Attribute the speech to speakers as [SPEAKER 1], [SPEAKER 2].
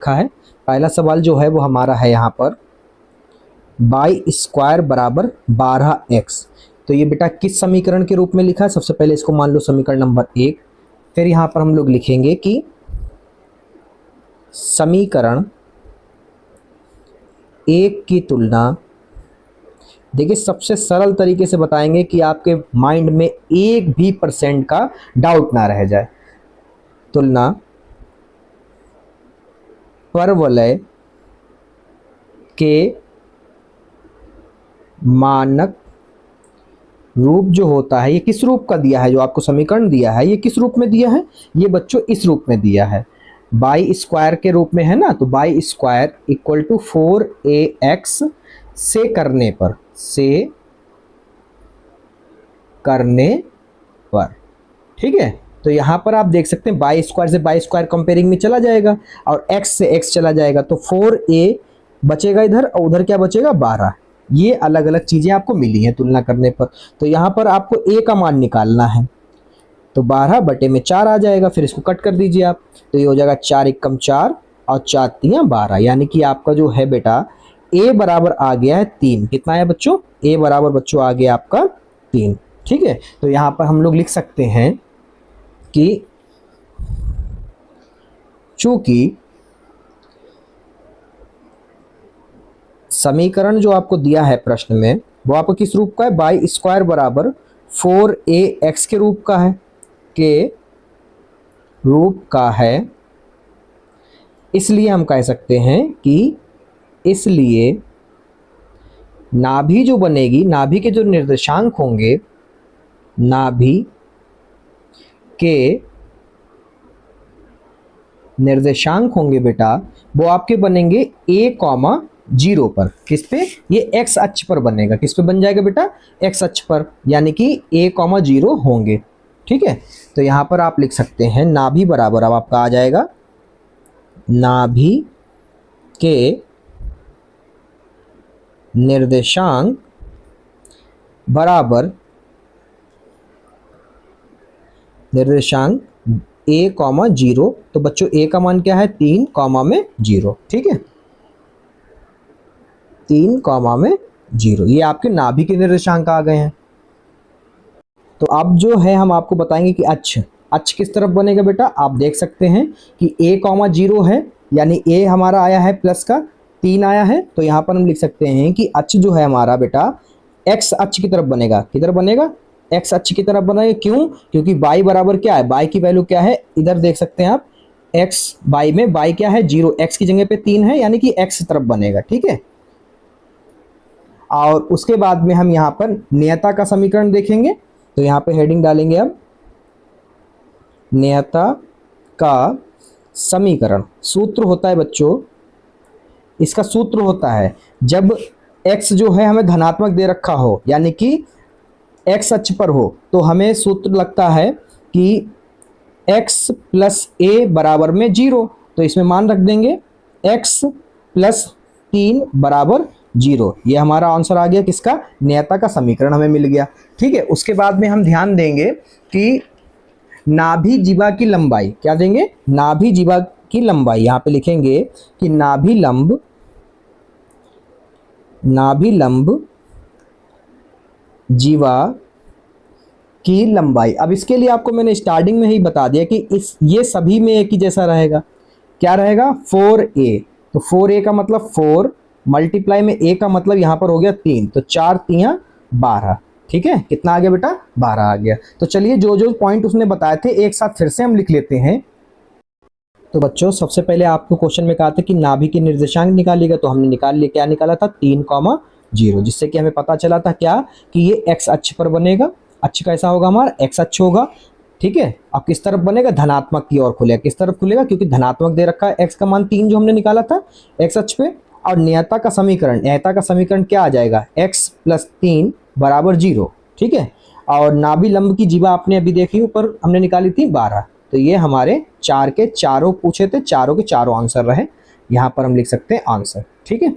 [SPEAKER 1] लिखा है। पहला सवाल जो है वो हमारा है यहाँ पर वाई स्क्वायर बराबर 12x। तो ये बेटा किस समीकरण के रूप में लिखा है? सबसे पहले इसको मान लो समीकरण नंबर 1। फिर यहाँ पर हम लोग लिखेंगे कि समीकरण 1 की तुलना, देखिए सबसे सरल तरीके से बताएंगे कि आपके माइंड में 1% का डाउट ना रह जाए। तुलना परवलय के मानक रूप जो होता है, ये किस रूप का दिया है? जो आपको समीकरण दिया है ये किस रूप में दिया है? ये बच्चों इस रूप में दिया है, वाई स्क्वायर के रूप में है ना। तो Y square equal to 4ax से करने पर, ठीक है। तो यहाँ पर आप देख सकते हैं वाई स्क्वायर से वाई स्क्वायर कंपेयरिंग में चला जाएगा और x से x चला जाएगा, तो 4a बचेगा इधर और उधर क्या बचेगा? 12। ये अलग अलग चीज़ें आपको मिली हैं तुलना करने पर। तो यहाँ पर आपको a का मान निकालना है, तो 12 बटे में 4 आ जाएगा। फिर इसको कट कर दीजिए आप, तो ये हो जाएगा 4 एकम 4 और 4 तियां 12, यानी कि आपका जो है बेटा a बराबर आ गया है 3। कितना है बच्चों? a बराबर बच्चों आ गया आपका 3, ठीक है। तो यहाँ पर हम लोग लिख सकते हैं कि चूंकि समीकरण जो आपको दिया है प्रश्न में वो आपको किस रूप का है? वाई स्क्वायर बराबर 4ax के रूप का है, इसलिए हम कह सकते हैं कि इसलिए नाभि जो बनेगी, नाभि के जो निर्देशांक होंगे, नाभि के निर्देशांक होंगे बेटा वो आपके बनेंगे a,0 पर। किस पे? ये x अक्ष पर बनेगा। किस पे बन जाएगा बेटा? x अक्ष पर, यानी कि a,0 होंगे, ठीक है। तो यहाँ पर आप लिख सकते हैं नाभि बराबर, अब आपका आ जाएगा नाभि के निर्देशांक बराबर निर्देशांक a,0। तो बच्चों a का मान क्या है? 3,0, ठीक है, 3,0। ये आपके नाभि के निर्देशांक आ गए हैं। तो अब जो है हम आपको बताएंगे कि अक्ष किस तरफ बनेगा बेटा। आप देख सकते हैं कि a,0 है, यानी a हमारा आया है प्लस का 3 आया है। तो यहाँ पर हम लिख सकते हैं कि अक्ष जो है हमारा बेटा x अक्ष की तरफ बनेगा। किधर बनेगा? x अक्ष की तरफ बनेगा। क्यों? क्योंकि y बराबर क्या है? y की वैल्यू क्या है? इधर देख सकते हैं आप, x y में y क्या है? 0, x की जगह पे 3 है, यानी कि x तरफ बनेगा, ठीक है। और उसके बाद में हम यहाँ पर नियता का समीकरण देखेंगे। तो यहाँ पे हेडिंग डालेंगे अब नियता का समीकरण। सूत्र होता है बच्चों, इसका सूत्र होता है जब x जो है हमें धनात्मक दे रखा हो, यानी कि x अक्ष पर हो, तो हमें सूत्र लगता है कि x प्लस a बराबर में 0। तो इसमें मान रख देंगे x प्लस 3 बराबर 0। ये हमारा आंसर आ गया किसका? नियता का समीकरण हमें मिल गया, ठीक है। उसके बाद में हम ध्यान देंगे कि नाभि जीवा की लंबाई, क्या देंगे? नाभि जीवा की लंबाई। यहाँ पे लिखेंगे कि नाभि लंब जीवा की लंबाई। अब इसके लिए आपको मैंने स्टार्टिंग में ही बता दिया कि ये सभी में एक ही जैसा रहेगा। क्या रहेगा? 4a। तो 4a का मतलब 4 मल्टीप्लाई में a का मतलब यहाँ पर हो गया 3, तो 4 तियां 12, ठीक है। कितना आ गया बेटा? 12 आ गया। तो चलिए जो जो पॉइंट उसने बताए थे एक साथ फिर से हम लिख लेते हैं। तो बच्चों सबसे पहले आपको क्वेश्चन में कहा था कि नाभि के निर्देशांक निकालिएगा, तो हमने निकाल लिया। क्या निकाला था? 3,0, जिससे कि हमें पता चला था क्या कि ये x अक्ष पर बनेगा। अक्ष कैसा होगा? हमारा x अक्ष होगा, ठीक है। अब किस तरफ बनेगा? धनात्मक की ओर खुलेगा। किस तरफ खुलेगा? क्योंकि धनात्मक दे रखा है, x का मान 3 जो हमने निकाला था x अक्ष पे। और नियता का समीकरण क्या आ जाएगा? x प्लस 3 बराबर 0, ठीक है। और नाभि लंब की जीवा आपने अभी देखी, ऊपर हमने निकाली थी 12। तो ये हमारे 4 के चारों पूछे थे, चारों के चारों आंसर रहे। यहाँ पर हम लिख सकते हैं आंसर, ठीक है।